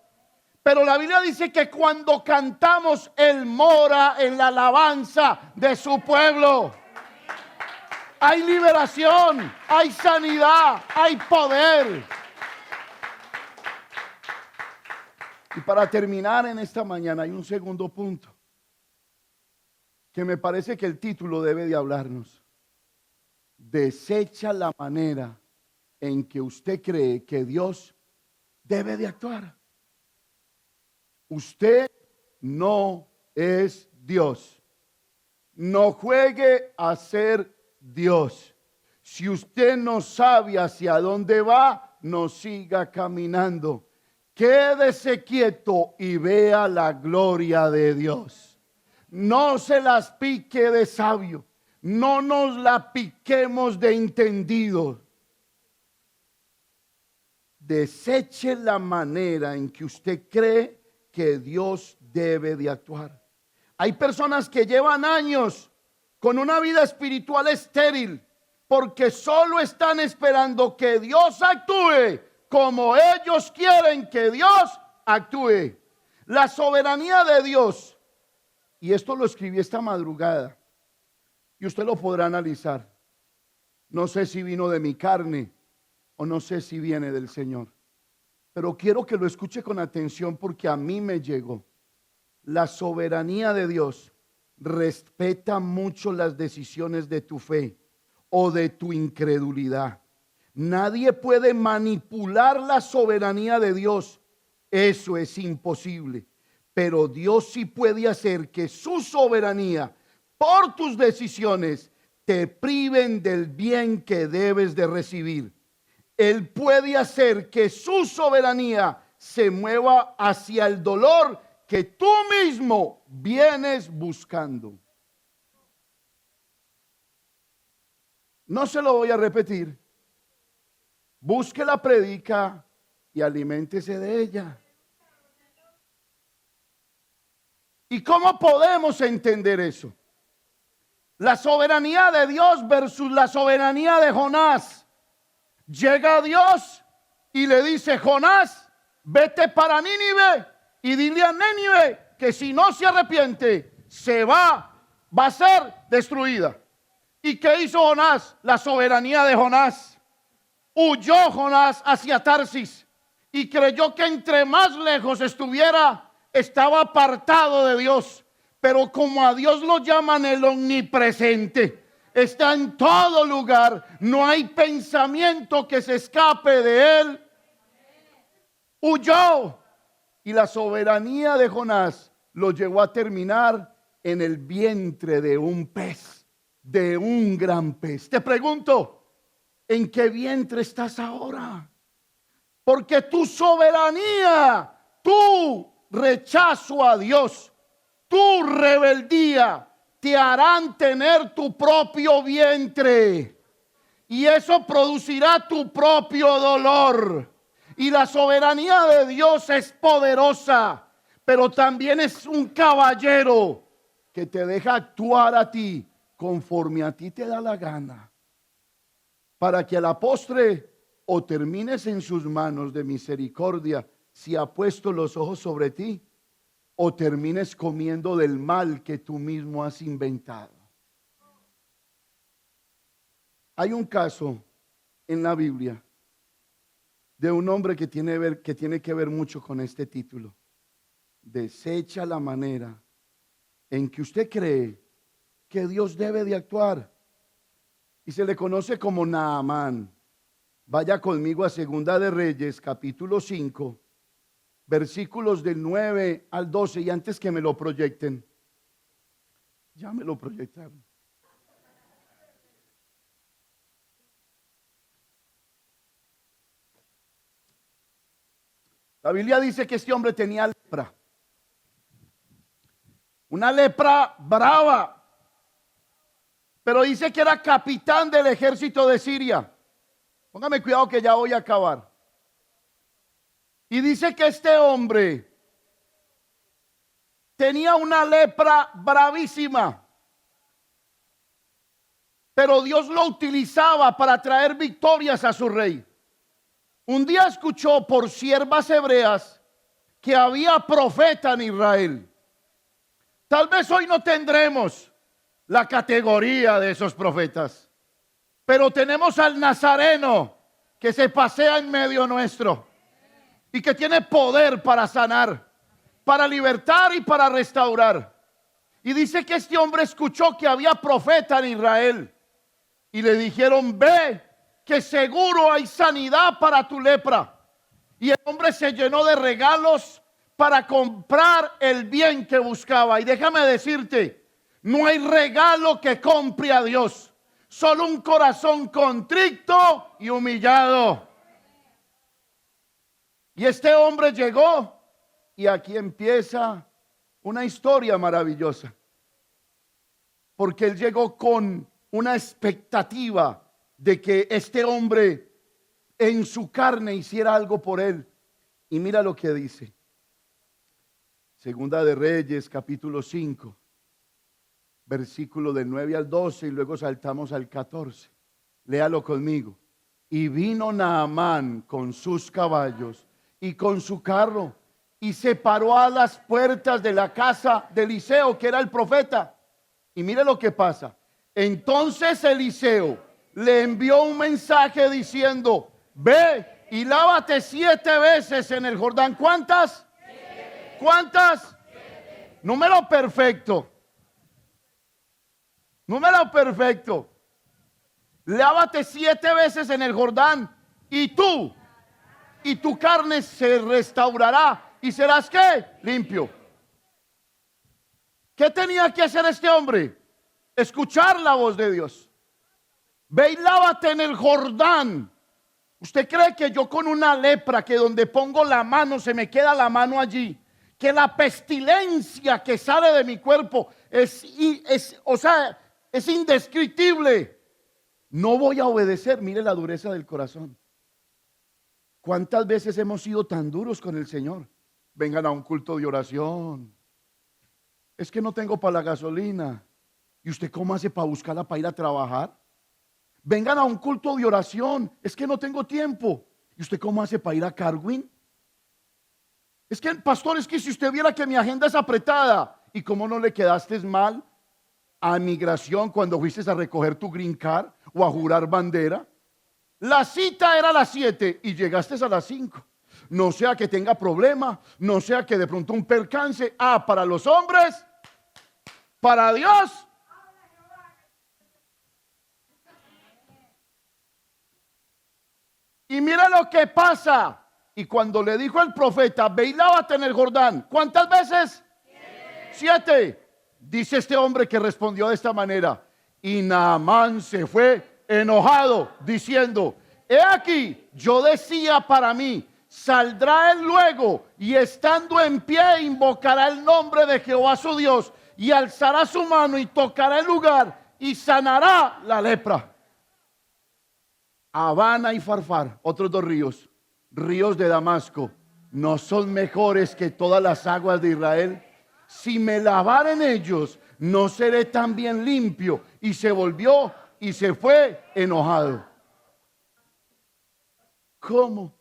Speaker 2: Pero la Biblia dice que cuando cantamos, Él mora en la alabanza de su pueblo. Hay liberación, hay sanidad, hay poder. Y para terminar en esta mañana hay un segundo punto que me parece que el título debe de hablarnos. Desecha la manera en que usted cree que Dios debe de actuar. Usted no es Dios. No juegue a ser Dios. Si usted no sabe hacia dónde va, no siga caminando. Quédese quieto y vea la gloria de Dios. No se las pique de sabio. No nos la piquemos de entendido. Deseche la manera en que usted cree que Dios debe de actuar. Hay personas que llevan años con una vida espiritual estéril porque solo están esperando que Dios actúe como ellos quieren que Dios actúe. La soberanía de Dios, y esto lo escribí esta madrugada, y usted lo podrá analizar. No sé si vino de mi carne o no sé si viene del Señor, pero quiero que lo escuche con atención porque a mí me llegó. La soberanía de Dios respeta mucho las decisiones de tu fe o de tu incredulidad. Nadie puede manipular la soberanía de Dios. Eso es imposible. Pero Dios sí puede hacer que su soberanía, por tus decisiones, te priven del bien que debes de recibir. Él puede hacer que su soberanía se mueva hacia el dolor que tú mismo vienes buscando. No se lo voy a repetir. Busque la predica y aliméntese de ella. ¿Y cómo podemos entender eso? La soberanía de Dios versus la soberanía de Jonás. Llega Dios y le dice: Jonás, vete para Nínive y dile a Nínive que si no se arrepiente, va a ser destruida. ¿Y qué hizo Jonás? La soberanía de Jonás. Huyó Jonás hacia Tarsis y creyó que entre más lejos estuviera, estaba apartado de Dios. Pero como a Dios lo llaman el omnipresente, está en todo lugar, no hay pensamiento que se escape de él. Huyó. Y la soberanía de Jonás lo llevó a terminar en el vientre de un pez, de un gran pez. Te pregunto, ¿en qué vientre estás ahora? Porque tu soberanía, tu rechazo a Dios, tu rebeldía, te harán tener tu propio vientre. Y eso producirá tu propio dolor. Y la soberanía de Dios es poderosa, pero también es un caballero que te deja actuar a ti conforme a ti te da la gana, para que a la postre o termines en sus manos de misericordia si ha puesto los ojos sobre ti, o termines comiendo del mal que tú mismo has inventado. Hay un caso en la Biblia de un hombre que tiene que ver mucho con este título. Desecha la manera en que usted cree que Dios debe de actuar. Y se le conoce como Naamán. Vaya conmigo a Segunda de Reyes, capítulo 5, versículos del 9 al 12. Y antes que me lo proyecten, ya me lo proyectaron. La Biblia dice que este hombre tenía lepra. Una lepra brava. Pero dice que era capitán del ejército de Siria. Póngame cuidado que ya voy a acabar. Y dice que este hombre tenía una lepra bravísima. Pero Dios lo utilizaba para traer victorias a su rey. Un día escuchó por siervas hebreas que había profeta en Israel. Tal vez hoy no tendremos la categoría de esos profetas, pero tenemos al Nazareno que se pasea en medio nuestro y que tiene poder para sanar, para libertar y para restaurar. Y dice que este hombre escuchó que había profeta en Israel y le dijeron: ve, que seguro hay sanidad para tu lepra. Y el hombre se llenó de regalos para comprar el bien que buscaba. Y déjame decirte, no hay regalo que compre a Dios, solo un corazón contrito y humillado. Y este hombre llegó y aquí empieza una historia maravillosa. Porque él llegó con una expectativa de que este hombre en su carne hiciera algo por él. Y mira lo que dice. Segunda de Reyes, capítulo 5, versículo del 9 al 12 y luego saltamos al 14. Léalo conmigo. Y vino Naamán con sus caballos y con su carro y se paró a las puertas de la casa de Eliseo, que era el profeta. Y mire lo que pasa. Entonces Eliseo le envió un mensaje diciendo: ve y lávate 7 veces en el Jordán. ¿Cuántas? 7. ¿Cuántas? 7. Número perfecto. Número perfecto. Lávate 7 veces en el Jordán y tú y tu carne se restaurará y serás ¿qué? Limpio. ¿Qué tenía que hacer este hombre? Escuchar la voz de Dios. Ve y lávate en el Jordán. ¿Usted cree que yo con una lepra, que donde pongo la mano se me queda la mano allí, que la pestilencia que sale de mi cuerpo es indescriptible? No voy a obedecer. Mire la dureza del corazón. ¿Cuántas veces hemos sido tan duros con el Señor? Vengan a un culto de oración. Es que no tengo para la gasolina. ¿Y usted cómo hace para buscarla para ir a trabajar? Vengan a un culto de oración. Es que no tengo tiempo. ¿Y usted cómo hace para ir a Carwin? Es que, pastor, es que si usted viera que mi agenda es apretada. ¿Y cómo no le quedaste mal a migración cuando fuiste a recoger tu green card o a jurar bandera? La cita era a las 7 y llegaste a las 5. No sea que tenga problema, no sea que de pronto un percance. Para los hombres, para Dios. Y mira lo que pasa. Y cuando le dijo el profeta: ve y lávate en el Jordán. ¿Cuántas veces? 7. Dice este hombre que respondió de esta manera. Y Naamán se fue enojado, diciendo: he aquí, yo decía para mí, saldrá él luego y estando en pie invocará el nombre de Jehová su Dios y alzará su mano y tocará el lugar y sanará la lepra. Abana y Farfar, otros 2 ríos, ríos de Damasco, ¿no son mejores que todas las aguas de Israel? Si me lavare en ellos, no seré también limpio. Y se volvió y se fue enojado. ¿Cómo?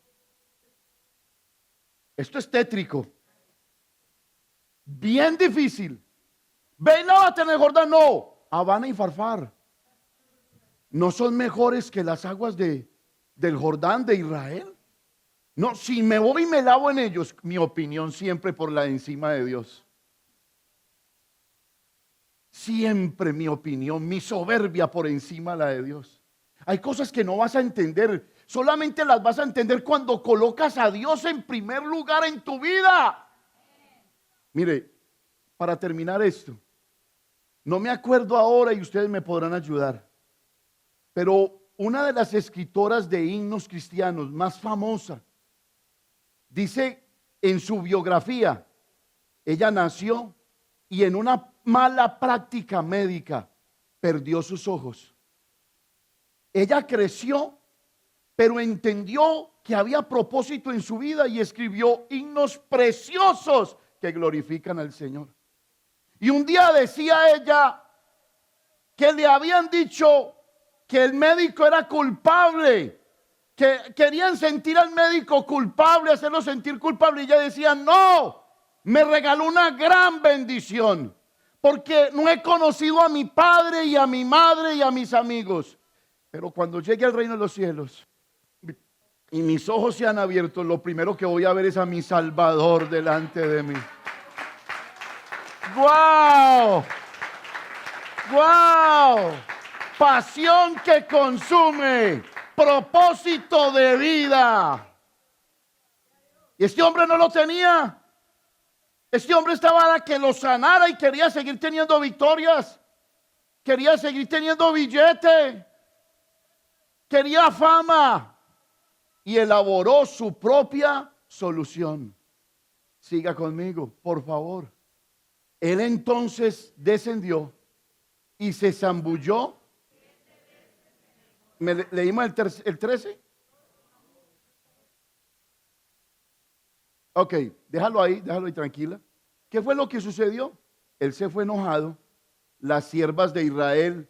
Speaker 2: Esto es tétrico. Bien difícil. Ve y lávate en el Jordán. No. Abana y Farfar, ¿no son mejores que las aguas del Jordán de Israel? No, si me voy y me lavo en ellos, mi opinión siempre por la encima de Dios. Siempre mi opinión, mi soberbia por encima de la de Dios. Hay cosas que no vas a entender. Solamente las vas a entender cuando colocas a Dios en primer lugar en tu vida. Mire, para terminar esto, no me acuerdo ahora y ustedes me podrán ayudar, pero una de las escritoras de himnos cristianos más famosa dice en su biografía: ella nació y en una mala práctica médica perdió sus ojos. Ella creció, pero entendió que había propósito en su vida y escribió himnos preciosos que glorifican al Señor. Y un día decía ella que le habían dicho que el médico era culpable, que querían sentir al médico culpable, hacerlo sentir culpable, y ella decía: no, me regaló una gran bendición, porque no he conocido a mi padre y a mi madre y a mis amigos, pero cuando llegue al reino de los cielos y mis ojos se han abierto, lo primero que voy a ver es a mi Salvador delante de mí. ¡Wow! ¡Wow! Pasión que consume, propósito de vida. Y este hombre no lo tenía. Este hombre estaba a que lo sanara y quería seguir teniendo victorias. Quería seguir teniendo billete. Quería fama. Y elaboró su propia solución. Siga conmigo, por favor. Él entonces descendió y se zambulló. ¿Leímos el 13? Ok, déjalo ahí tranquila. ¿Qué fue lo que sucedió? Él se fue enojado. Las siervas de Israel,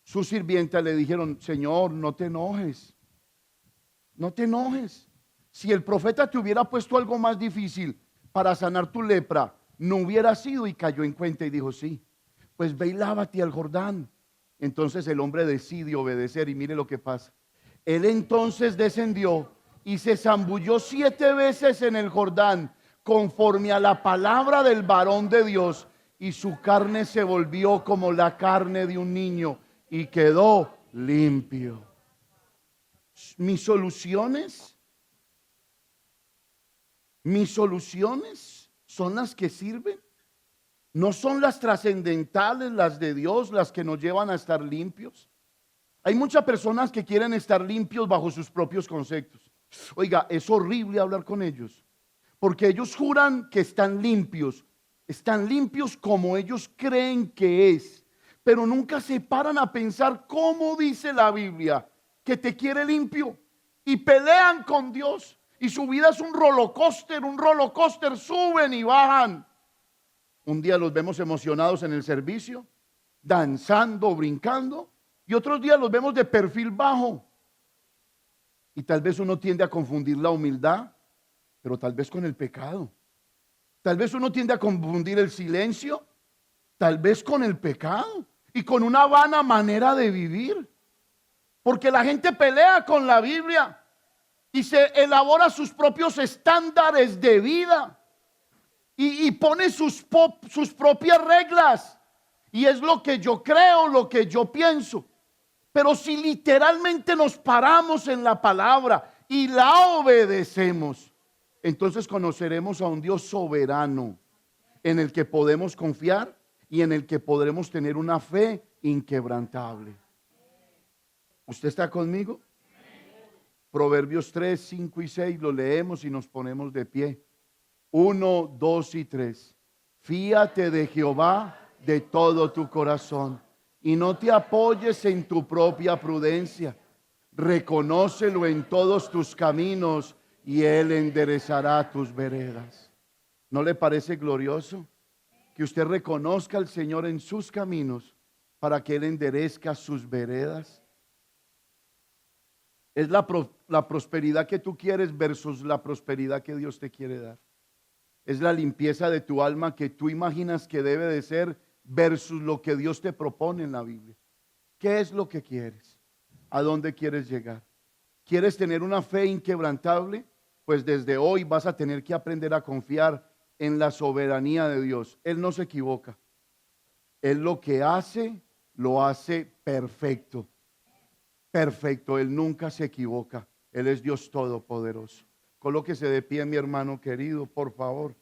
Speaker 2: su sirvienta, le dijeron: Señor, no te enojes. No te enojes. Si el profeta te hubiera puesto algo más difícil para sanar tu lepra, no hubiera sido. Y cayó en cuenta y dijo: sí, pues ve y lávate al Jordán. Entonces el hombre decide obedecer y mire lo que pasa. Él entonces descendió y se zambulló 7 veces en el Jordán, conforme a la palabra del varón de Dios, y su carne se volvió como la carne de un niño y quedó limpio. Mis soluciones son las que sirven. No son las trascendentales, las de Dios, las que nos llevan a estar limpios. Hay muchas personas que quieren estar limpios bajo sus propios conceptos. Oiga, es horrible hablar con ellos, porque ellos juran que están limpios como ellos creen que es, pero nunca se paran a pensar cómo dice la Biblia que te quiere limpio, y pelean con Dios, y su vida es un roller coaster, suben y bajan. Un día los vemos emocionados en el servicio, danzando, brincando, y otros días los vemos de perfil bajo. Y tal vez uno tiende a confundir la humildad, pero tal vez con el pecado. Tal vez uno tiende a confundir el silencio, tal vez con el pecado y con una vana manera de vivir. Porque la gente pelea con la Biblia y se elabora sus propios estándares de vida y pone sus propias reglas. Y es lo que yo creo, lo que yo pienso. Pero si literalmente nos paramos en la palabra y la obedecemos, entonces conoceremos a un Dios soberano en el que podemos confiar y en el que podremos tener una fe inquebrantable. ¿Usted está conmigo? Proverbios 3, 5 y 6 lo leemos y nos ponemos de pie. 1, 2 y 3. Fíate de Jehová de todo tu corazón y no te apoyes en tu propia prudencia. Reconócelo en todos tus caminos y Él enderezará tus veredas. ¿No le parece glorioso que usted reconozca al Señor en sus caminos para que Él enderezca sus veredas? Es la prosperidad que tú quieres versus la prosperidad que Dios te quiere dar. Es la limpieza de tu alma que tú imaginas que debe de ser versus lo que Dios te propone en la Biblia. ¿Qué es lo que quieres? ¿A dónde quieres llegar? ¿Quieres tener una fe inquebrantable? Pues desde hoy vas a tener que aprender a confiar en la soberanía de Dios. Él no se equivoca. Él lo que hace, lo hace perfecto. Perfecto, Él nunca se equivoca. Él es Dios todopoderoso. Colóquese de pie, mi hermano querido, por favor.